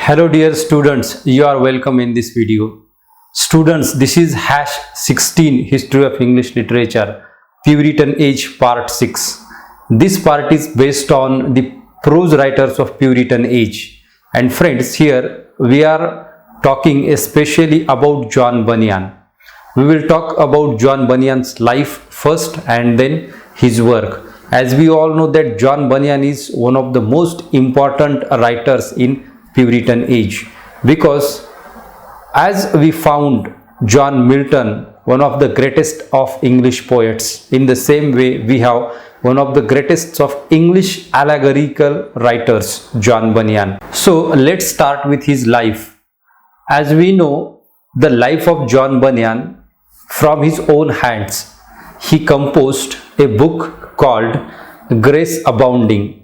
Hello dear students, you are welcome in this video. Students, this is hash 16 History of English Literature Puritan Age Part 6. This part is based on the prose writers of Puritan Age. And friends, here we are talking especially about John Bunyan. We will talk about John Bunyan's life first and then his work. As we all know that John Bunyan is one of the most important writers in Puritan Age, because as we found John Milton, one of the greatest of English poets, in the same way we have one of the greatest of English allegorical writers, John Bunyan. So let's start with his life. As we know, the life of John Bunyan, from his own hands, he composed a book called Grace Abounding.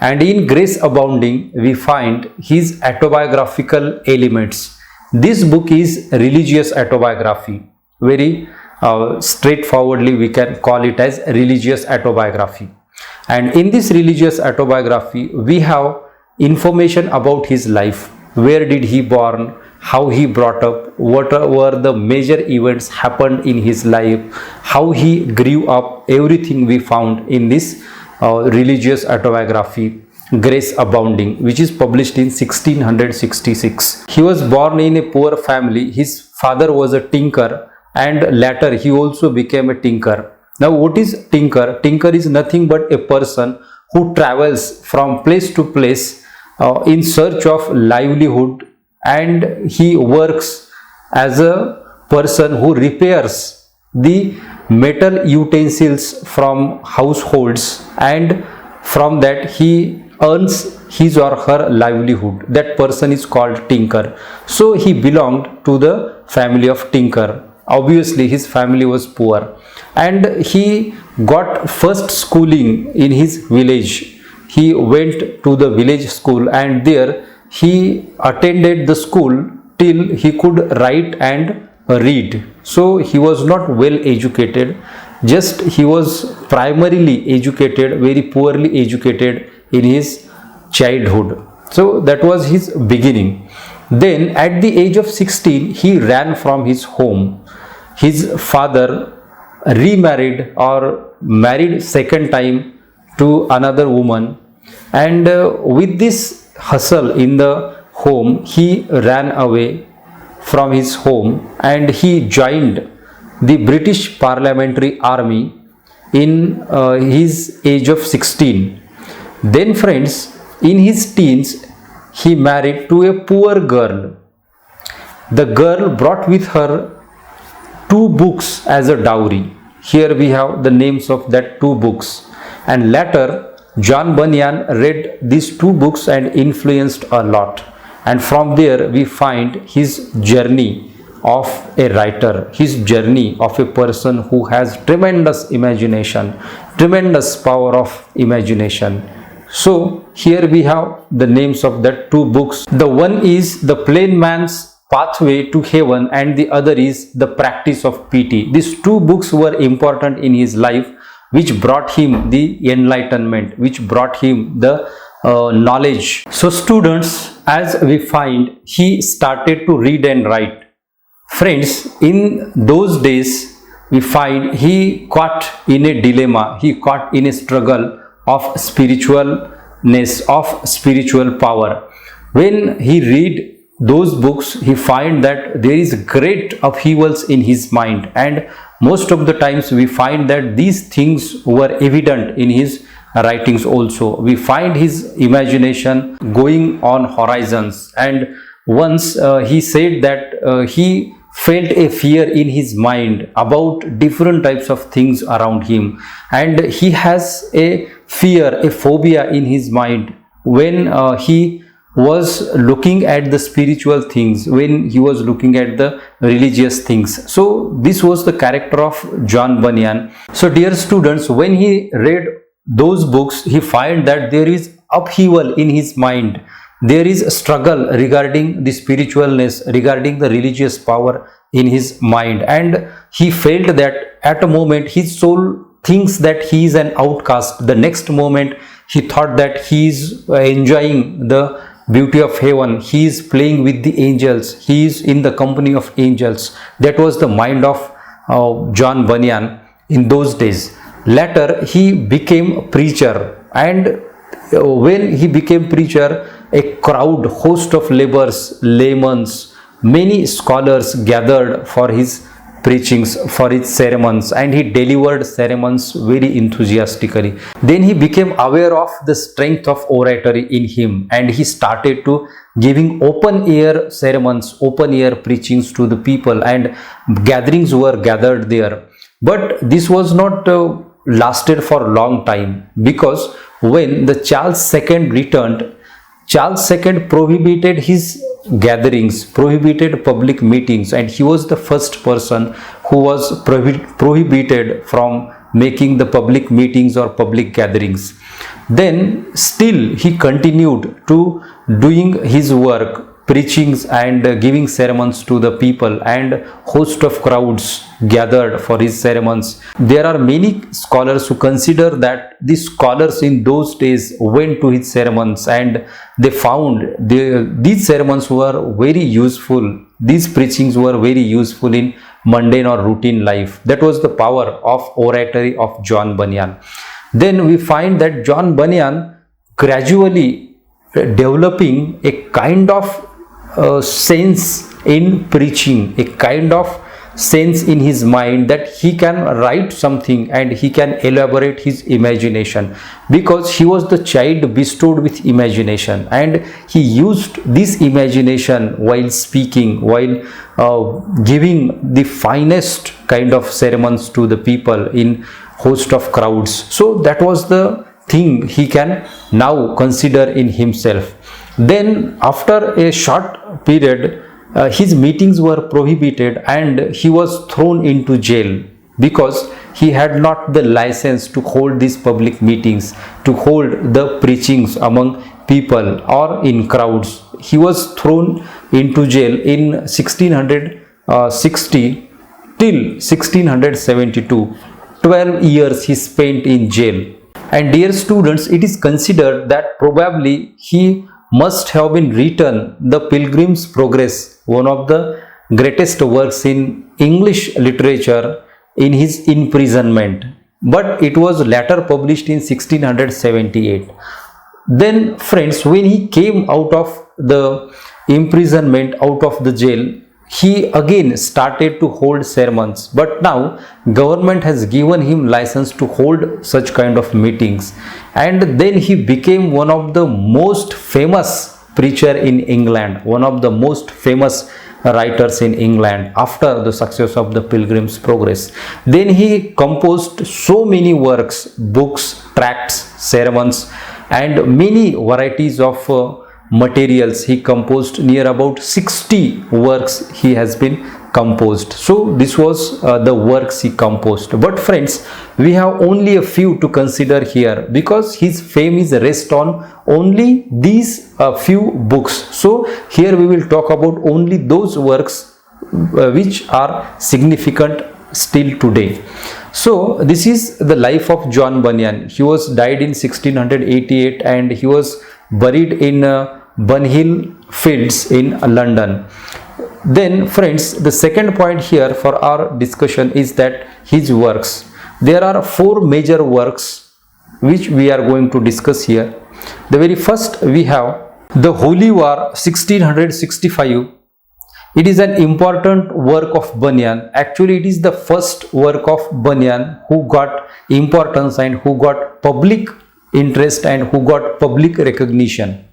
And in Grace Abounding, we find his autobiographical elements. This book is religious autobiography. Very straightforwardly, we can call it as religious autobiography. And in this religious autobiography, we have information about his life. Where did he born? How he brought up? What were the major events happened in his life? How he grew up? Everything we found in this religious autobiography, Grace Abounding, which is published in 1666. He was born in a poor family. His father was a tinker, and later he also became a tinker. Now, what is tinker? Tinker is nothing but a person who travels from place to place in search of livelihood, and he works as a person who repairs the metal utensils from households, and from that he earns his or her livelihood. That person is called tinker. So he belonged to the family of tinker. Obviously his family was poor, and he got first schooling in his village. He went to the village school, and there he attended the school till he could write and read. So he was not well educated, just he was primarily educated, very poorly educated in his childhood. So that was his beginning. Then at the age of 16, he ran from his home. His father remarried or married second time to another woman, and with this hustle in the home, he ran away from his home and he joined the British Parliamentary Army in his age of 16. Then friends, in his teens, he married to a poor girl. The girl brought with her 2 books as a dowry. Here we have the names of that 2 books. And later, John Bunyan read these 2 books and influenced a lot. And from there we find his journey of a writer, his journey of a person who has tremendous imagination, tremendous power of imagination. So here we have the names of that 2 books. The one is The Plain Man's Pathway to Heaven, and the other is The Practice of Pity. These 2 books were important in his life, which brought him the enlightenment, which brought him the knowledge. So students, as we find, he started to read and write. Friends, in those days we find he caught in a dilemma, he caught in a struggle of spiritualness, of spiritual power. When he read those books, he find that there is great upheavals in his mind, and most of the times we find that these things were evident in his writings also. We find his imagination going on horizons, and once he said that he felt a fear in his mind about different types of things around him, and he has a fear, a phobia in his mind when he was looking at the spiritual things, when he was looking at the religious things. So this was the character of John Bunyan. So dear students, when he read those books, he find that there is upheaval in his mind. There is a struggle regarding the spiritualness, regarding the religious power in his mind, and he felt that at a moment his soul thinks that he is an outcast. The next moment he thought that he is enjoying the beauty of heaven, he is playing with the angels, he is in the company of angels. That was the mind of John Bunyan in those days. Later he became a preacher, and when he became preacher, a crowd, host of laborers, laymen, many scholars gathered for his preachings, for his sermons, and he delivered sermons very enthusiastically. Then he became aware of the strength of oratory in him, and he started to giving open air sermons, open air preachings to the people, and gatherings were gathered there. But this was not lasted for a long time, because when the Charles II returned, Charles II prohibited his gatherings, prohibited public meetings, and he was the first person who was prohibited from making the public meetings or public gatherings. Then still he continued to doing his work, preachings and giving sermons to the people, and host of crowds gathered for his sermons. There are many scholars who consider that these scholars in those days went to his sermons, and they found these sermons were very useful. These preachings were very useful in mundane or routine life. That was the power of oratory of John Bunyan. Then we find that John Bunyan gradually developing a kind of sense in preaching, a kind of sense in his mind that he can write something and he can elaborate his imagination, because he was the child bestowed with imagination, and he used this imagination while speaking, while giving the finest kind of sermons to the people in host of crowds. So that was the thing he can now consider in himself. Then after a short period, his meetings were prohibited and he was thrown into jail, because he had not the license to hold these public meetings, to hold the preachings among people or in crowds. He was thrown into jail in 1660 till 1672. 12 years he spent in jail. And dear students, it is considered that probably he must have been written the Pilgrim's Progress, one of the greatest works in English literature, in his imprisonment. But it was later published in 1678. Then friends, when he came out of the imprisonment, out of the jail, he again started to hold sermons, but now government has given him license to hold such kind of meetings, and then he became one of the most famous preacher in England, one of the most famous writers in England after the success of the Pilgrim's Progress. Then he composed so many works, books, tracts, sermons, and many varieties of materials. He composed near about 60 works he has been composed. So this was the works he composed. But friends, we have only a few to consider here, because his fame is rest on only these few books. So here we will talk about only those works which are significant still today. So this is the life of John Bunyan. He was died in 1688 and he was buried in Bunhill Fields in London. Then friends, the second point here for our discussion is that his works. There are four major works which we are going to discuss here. The very first we have the Holy War 1665. It is an important work of Bunyan. Actually, it is the first work of Bunyan who got importance and who got public interest and who got public recognition.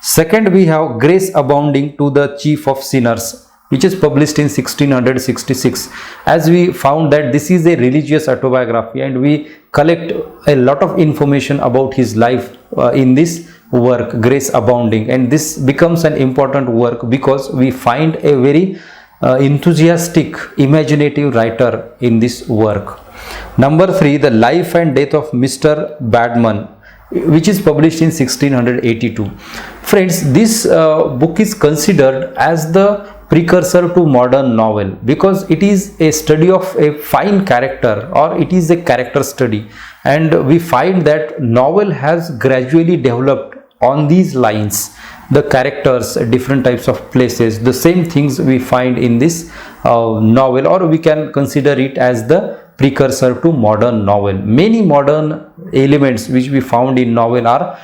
Second, we have Grace Abounding to the Chief of Sinners, which is published in 1666. As we found that this is a religious autobiography and we collect a lot of information about his life in this work, Grace Abounding, and this becomes an important work because we find a very enthusiastic, imaginative writer in this work. Number 3, The Life and Death of Mr. Badman, which is published in 1682. Friends, this book is considered as the precursor to modern novel because it is a study of a fine character, or it is a character study, and we find that novel has gradually developed on these lines, the characters, different types of places, the same things we find in this novel, or we can consider it as the precursor to modern novel. Many modern elements which we found in novel are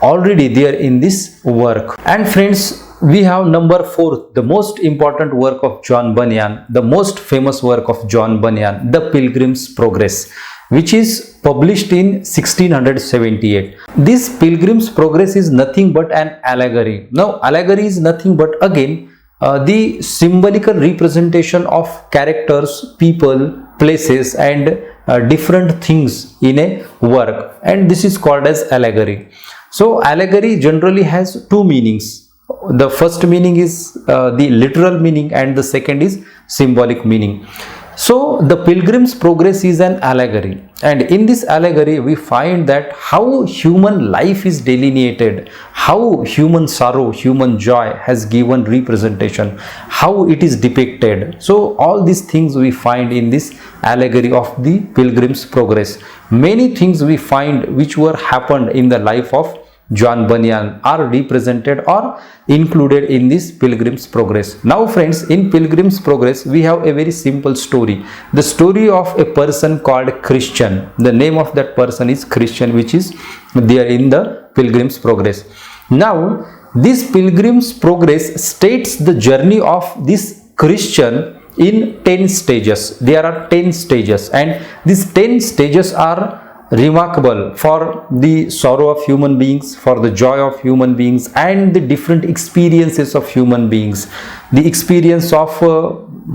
already there in this work. And friends, we have number 4, the most important work of John Bunyan, the most famous work of John Bunyan, The Pilgrim's Progress, which is published in 1678. This Pilgrim's Progress is nothing but an allegory. Now, allegory is nothing but again the symbolical representation of characters, people, places and different things in a work, and this is called as allegory. So allegory generally has two meanings. The first meaning is the literal meaning and the second is symbolic meaning. So the Pilgrim's Progress is an allegory, and in this allegory we find that how human life is delineated, how human sorrow, human joy has given representation, how it is depicted. So all these things we find in this allegory of the Pilgrim's Progress. Many things we find which were happened in the life of John Bunyan are represented or included in this Pilgrim's Progress. Now friends, in Pilgrim's Progress we have a very simple story. The story of a person called Christian. The name of that person is Christian, which is there in the Pilgrim's Progress. Now this Pilgrim's Progress states the journey of this Christian in 10 stages. There are 10 stages, and these 10 stages are remarkable for the sorrow of human beings, for the joy of human beings, and the different experiences of human beings. The experience of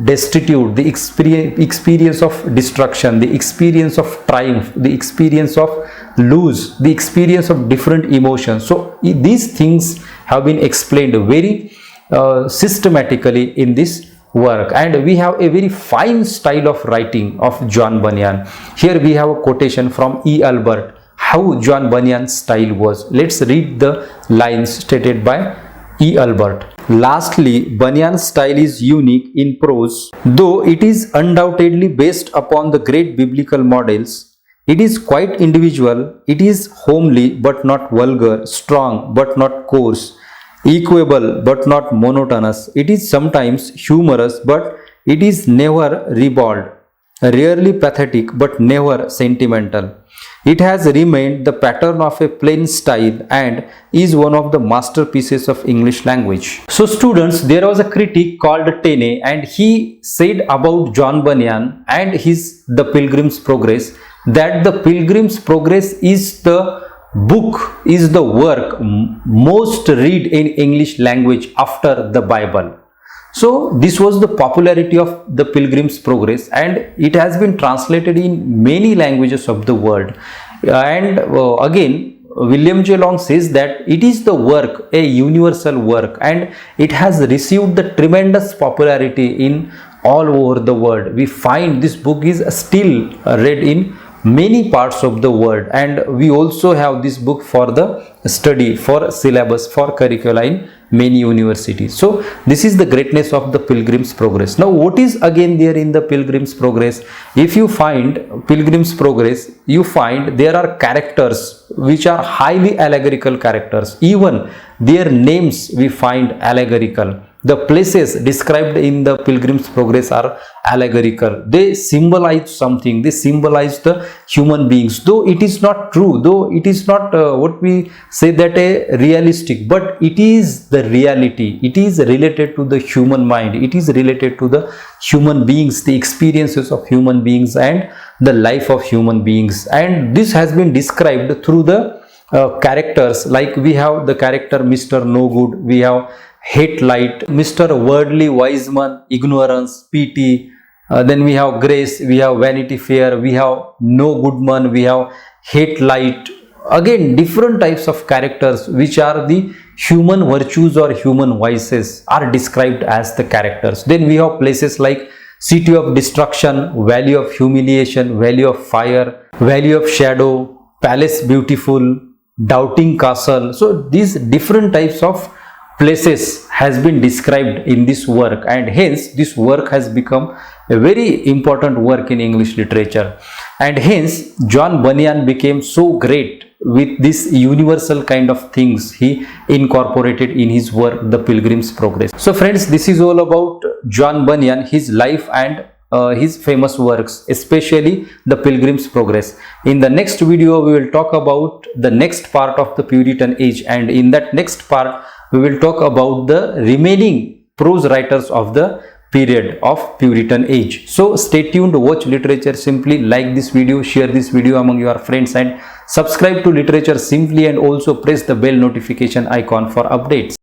destitute, the experience of destruction, the experience of triumph, the experience of lose, the experience of different emotions. So these things have been explained very systematically in this work, and we have a very fine style of writing of John Bunyan. Here we have a quotation from E. Albert, how John Bunyan's style was. Let's read the lines stated by E. Albert. Lastly, Bunyan's style is unique in prose, though it is undoubtedly based upon the great biblical models. It is quite individual, it is homely but not vulgar, strong but not coarse, equable but not monotonous. It is sometimes humorous, but it is never ribald, rarely pathetic, but never sentimental. It has remained the pattern of a plain style and is one of the masterpieces of English language. So students, there was a critic called Taine, and he said about John Bunyan and his The Pilgrim's Progress that The Pilgrim's Progress is the book, is the work most read in English language after the Bible. So this was the popularity of The Pilgrim's Progress, and it has been translated in many languages of the world. And again, William J. Long says that it is the work, a universal work, and it has received the tremendous popularity in all over the world. We find this book is still read in many parts of the world, and we also have this book for the study, for syllabus, for curricula in many universities. So this is the greatness of the Pilgrim's Progress. Now what is again there in the Pilgrim's Progress? If you find Pilgrim's Progress, you find there are characters which are highly allegorical characters. Even their names we find allegorical. The places described in the Pilgrim's Progress are allegorical. They symbolize something. They symbolize the human beings. Though it is not true, though it is not what we say that a realistic, but it is the reality. It is related to the human mind. It is related to the human beings, the experiences of human beings and the life of human beings. And this has been described through the characters. Like we have the character Mr. No Good, we have Hate Light, Mr. Worldly Wiseman, Ignorance, Pity, then we have Grace, we have Vanity Fair, we have No Good Man, we have Hate Light. Again, different types of characters which are the human virtues or human vices are described as the characters. Then we have places like City of Destruction, Valley of Humiliation, Valley of Fire, Valley of Shadow, Palace Beautiful, Doubting Castle. So these different types of places has been described in this work, and hence this work has become a very important work in English literature, and hence John Bunyan became so great with this universal kind of things he incorporated in his work, The Pilgrim's Progress. So friends, this is all about John Bunyan, his life and his famous works, especially The Pilgrim's Progress. In the next video, we will talk about the next part of the Puritan age, and in that next part, we will talk about the remaining prose writers of the period of Puritan age. So stay tuned, watch Literature Simply, like this video, share this video among your friends, and subscribe to Literature Simply, and also press the bell notification icon for updates.